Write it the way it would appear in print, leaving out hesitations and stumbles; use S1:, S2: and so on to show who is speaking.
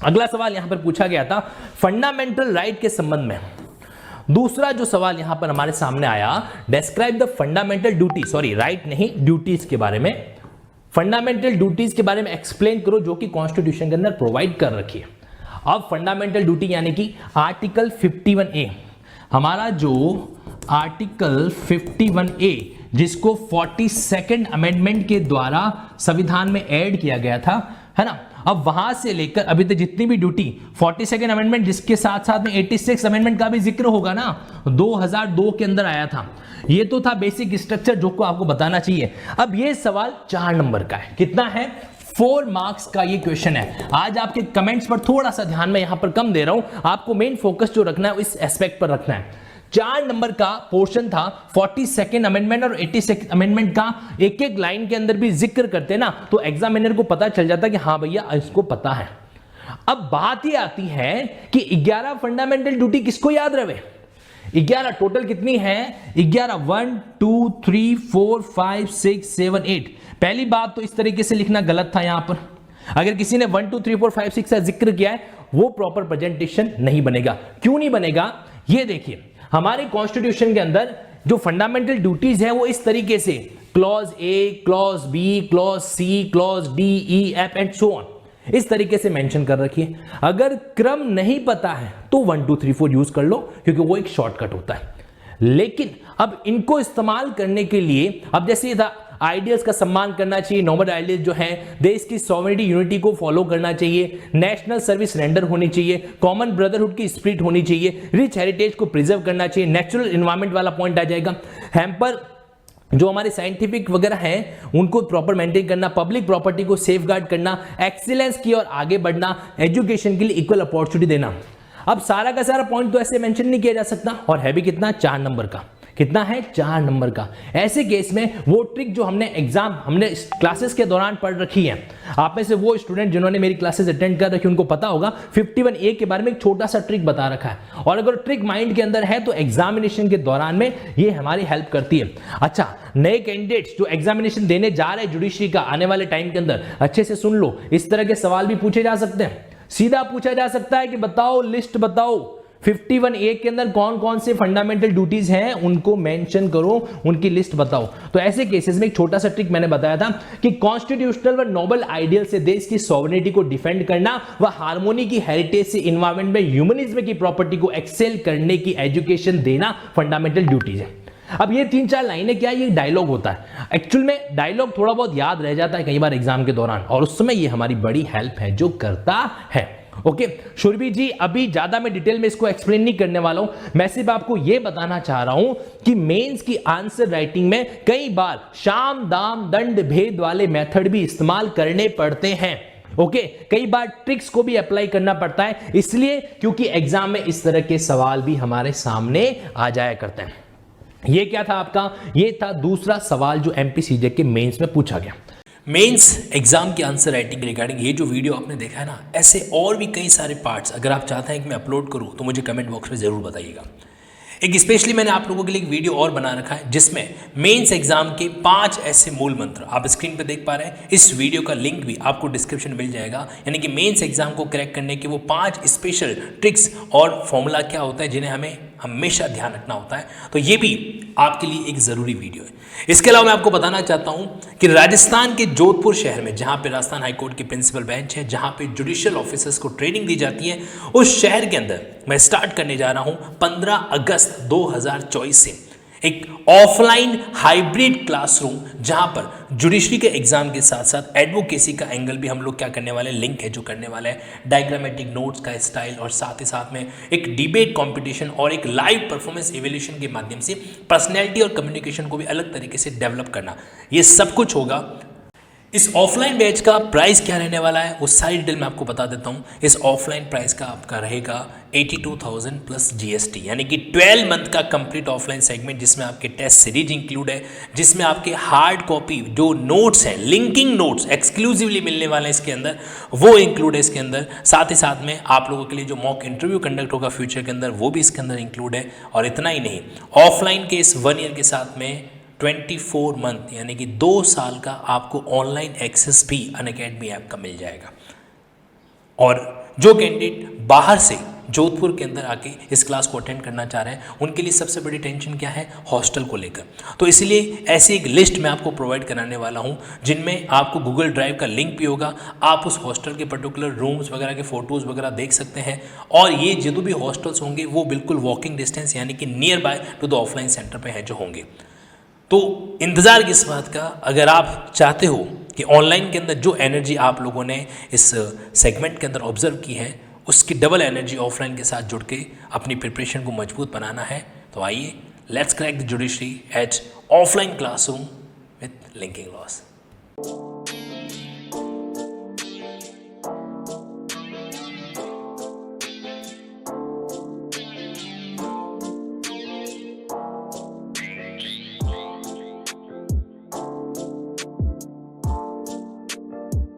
S1: अगला सवाल यहां पर पूछा गया था फंडामेंटल राइट के संबंध में। दूसरा जो सवाल यहां पर हमारे सामने आया, describe the fundamental duty, sorry right नहीं, ड्यूटीज के बारे में, फंडामेंटल ड्यूटीज के बारे में एक्सप्लेन करो जो कि कॉन्स्टिट्यूशन के अंदर प्रोवाइड कर रखी है। अब फंडामेंटल ड्यूटी यानी कि आर्टिकल 51A, हमारा जो आर्टिकल 51A जिसको 42nd अमेंडमेंट के द्वारा संविधान में ऐड किया गया था, है ना, अब वहां से लेकर अभी तक जितनी भी ड्यूटी 42nd अमेंडमेंट जिसके साथ साथ में 86 अमेंडमेंट का भी जिक्र होगा ना, 2002 के अंदर आया था। ये तो था बेसिक स्ट्रक्चर जो को आपको बताना चाहिए। अब ये सवाल 4 नंबर का है, कितना है, 4 मार्क्स का ये क्वेश्चन है। आज आपके कमेंट्स पर थोड़ा सा ध्यान में यहां पर कम दे रहा हूं, आपको मेन फोकस जो रखना है इस एस्पेक्ट पर रखना है। 4 नंबर का पोर्शन था, 42nd अमेंडमेंट और 86th अमेंडमेंट का एक एक लाइन के अंदर भी जिक्र करते ना, तो एग्जामिनर को पता चल जाता कि हाँ भैया इसको पता है। अब बात ये आती है कि 11 फंडामेंटल ड्यूटी किसको याद रहे, 11 टोटल कितनी है, 11, 1 2 3 4 5 6 7 8। पहली बात तो इस तरीके से लिखना गलत था, यहां पर अगर किसी ने 1 2 3 4 5 6 का जिक्र किया है वो प्रॉपर प्रेजेंटेशन नहीं बनेगा। क्यों नहीं बनेगा, ये देखिए हमारे कॉन्स्टिट्यूशन के अंदर जो फंडामेंटल ड्यूटीज है वो इस तरीके से clause A, clause B, clause C, clause D, E, F and so on इस तरीके से मेंशन कर रखी है। अगर क्रम नहीं पता है तो 1 2 3 4 यूज कर लो क्योंकि वो एक शॉर्टकट होता है। लेकिन अब इनको इस्तेमाल करने के लिए, अब जैसे था आइडियल्स का सम्मान करना चाहिए, नोबल आइडियल्स जो हैं, देश की सॉवरेनिटी यूनिटी को फॉलो करना चाहिए, नेशनल सर्विस रेंडर होनी चाहिए, कॉमन ब्रदरहुड की स्पिरिट होनी चाहिए, रिच हेरिटेज को प्रिजर्व करना चाहिए, नेचुरल एनवायरनमेंट वाला पॉइंट आ जाएगा, हैम्पर जो हमारे साइंटिफिक वगैरह हैं उनको प्रॉपर मेंटेन करना, पब्लिक प्रॉपर्टी को सेफगार्ड करना, एक्सीलेंस की ओर आगे बढ़ना, एजुकेशन के लिए इक्वल अपॉर्चुनिटी देना। अब सारा का सारा पॉइंट तो ऐसे मेंशन नहीं किया जा सकता, और है भी कितना, 4 नंबर का। कितना है, 4 नंबर का। ऐसे केस में वो ट्रिक जो हमने क्लासेस के दौरान पढ़ रखी है, आप में से वो स्टूडेंट जिन्होंने मेरी क्लासेस अटेंड कर रखी उनको पता होगा 51A के बारे में एक छोटा सा ट्रिक बता रखा है, और अगर ट्रिक माइंड के अंदर है तो एग्जामिनेशन के दौरान में ये हमारी हेल्प करती है। अच्छा, नए कैंडिडेट्स जो एग्जामिनेशन देने जा रहे हैं जुडिशरी का आने वाले टाइम के अंदर, अच्छे से सुन लो, इस तरह के सवाल भी पूछे जा सकते हैं। सीधा पूछा जा सकता है कि बताओ, लिस्ट बताओ 51A के अंदर कौन कौन से फंडामेंटल ड्यूटीज हैं, उनको मेंशन करो, उनकी लिस्ट बताओ। तो ऐसे केसेस में एक छोटा सा ट्रिक मैंने बताया था कि कॉन्स्टिट्यूशनल व नोबल आइडियल से देश की सॉवरेनिटी को डिफेंड करना व हार्मोनी की हेरिटेज से इन्वायरमेंट में ह्यूमनिज्म की प्रॉपर्टी को एक्सेल करने की एजुकेशन देना फंडामेंटल ड्यूटीज है। अब ये 3-4 लाइनें क्या, ये डायलॉग होता है। एक्चुअल में डायलॉग थोड़ा बहुत याद रह जाता है कई बार एग्जाम के दौरान, और उस समय ये हमारी बड़ी हेल्प है जो करता है। ओके शुरभी जी, अभी ज्यादा मैं डिटेल में इसको एक्सप्लेन नहीं करने वाला हूं, मैं सिर्फ आपको यह बताना चाह रहा हूं कि मेंस की आंसर राइटिंग में कई बार शाम दाम दंड भेद वाले मेथड भी इस्तेमाल करने पड़ते हैं। ओके कई बार ट्रिक्स को भी अप्लाई करना पड़ता है, इसलिए क्योंकि एग्जाम में इस तरह के सवाल भी हमारे सामने आ जाया करते हैं। ये क्या था आपका, ये था दूसरा सवाल जो एमपीसीजे के मेंस में पूछा गया।
S2: मेंस एग्जाम की आंसर राइटिंग रिगार्डिंग ये जो वीडियो आपने देखा है ना, ऐसे और भी कई सारे पार्ट्स अगर आप चाहते हैं कि मैं अपलोड करूं तो मुझे कमेंट बॉक्स में ज़रूर बताइएगा। एक स्पेशली मैंने आप लोगों के लिए एक वीडियो और बना रखा है जिसमें मेंस एग्जाम के 5 ऐसे मूल मंत्र आप स्क्रीन पे देख पा रहे हैं। इस वीडियो का लिंक भी आपको डिस्क्रिप्शन मिल जाएगा, यानी कि मेंस एग्जाम को क्रैक करने के वो 5 स्पेशल ट्रिक्स और फॉर्मूला क्या होता है जिन्हें हमें हमेशा ध्यान रखना होता है। तो ये भी आपके लिए एक ज़रूरी वीडियो है। इसके अलावा मैं आपको बताना चाहता हूं कि राजस्थान के जोधपुर शहर में, जहां पे राजस्थान हाईकोर्ट की प्रिंसिपल बेंच है, जहां पे जुडिशियल ऑफिसर्स को ट्रेनिंग दी जाती है, उस शहर के अंदर मैं स्टार्ट करने जा रहा हूं 15 अगस्त 2024 से एक ऑफलाइन हाइब्रिड क्लासरूम, जहां पर जुडिशरी के एग्जाम के साथ साथ एडवोकेसी का एंगल भी हम लोग क्या करने वाले, लिंक है जो करने वाला है, डायग्रामेटिक नोट्स का स्टाइल, और साथ ही साथ में एक डिबेट कंपटीशन और एक लाइव परफॉर्मेंस इवैल्यूएशन के माध्यम से पर्सनैलिटी और कम्युनिकेशन को भी अलग तरीके से डेवलप करना, ये सब कुछ होगा। इस ऑफलाइन बैच का प्राइस क्या रहने वाला है वो सारी डिटेल मैं आपको बता देता हूँ। इस ऑफलाइन प्राइस का आपका रहेगा 82,000 प्लस जीएसटी, यानी कि 12 मंथ का कंप्लीट ऑफलाइन सेगमेंट, जिसमें आपके टेस्ट सीरीज इंक्लूड है, जिसमें आपके हार्ड कॉपी जो नोट्स हैं, लिंकिंग नोट्स एक्सक्लूसिवली मिलने वाले हैं इसके अंदर, वो इंक्लूड है इसके अंदर। साथ ही साथ में आप लोगों के लिए जो मॉक इंटरव्यू कंडक्ट होगा फ्यूचर के अंदर, वो भी इसके अंदर इंक्लूड है। और इतना ही नहीं, ऑफलाइन के इस 1 ईयर के साथ में 24 मंथ यानी कि 2 साल का आपको ऑनलाइन एक्सेस भी अनअकैडमी ऐप का मिल जाएगा। और जो कैंडिडेट बाहर से जोधपुर के अंदर आके इस क्लास को अटेंड करना चाह रहे हैं उनके लिए सबसे बड़ी टेंशन क्या है, हॉस्टल को लेकर। तो इसलिए ऐसी एक लिस्ट मैं आपको प्रोवाइड कराने वाला हूं जिनमें आपको गूगल ड्राइव का लिंक भी होगा, आप उस हॉस्टल के पर्टिकुलर रूम्स वगैरह के फोटोज़ वगैरह देख सकते हैं। और ये जो भी हॉस्टल्स होंगे वो बिल्कुल वॉकिंग डिस्टेंस यानी कि near by two the offline centre पर है जो होंगे। तो इंतज़ार किस बात का, अगर आप चाहते हो कि ऑनलाइन के अंदर जो एनर्जी आप लोगों ने इस सेगमेंट के अंदर ऑब्जर्व की है उसकी डबल एनर्जी ऑफलाइन के साथ जुड़ के अपनी प्रिपरेशन को मजबूत बनाना है, तो आइए let's crack the judiciary at offline classroom with linking loss.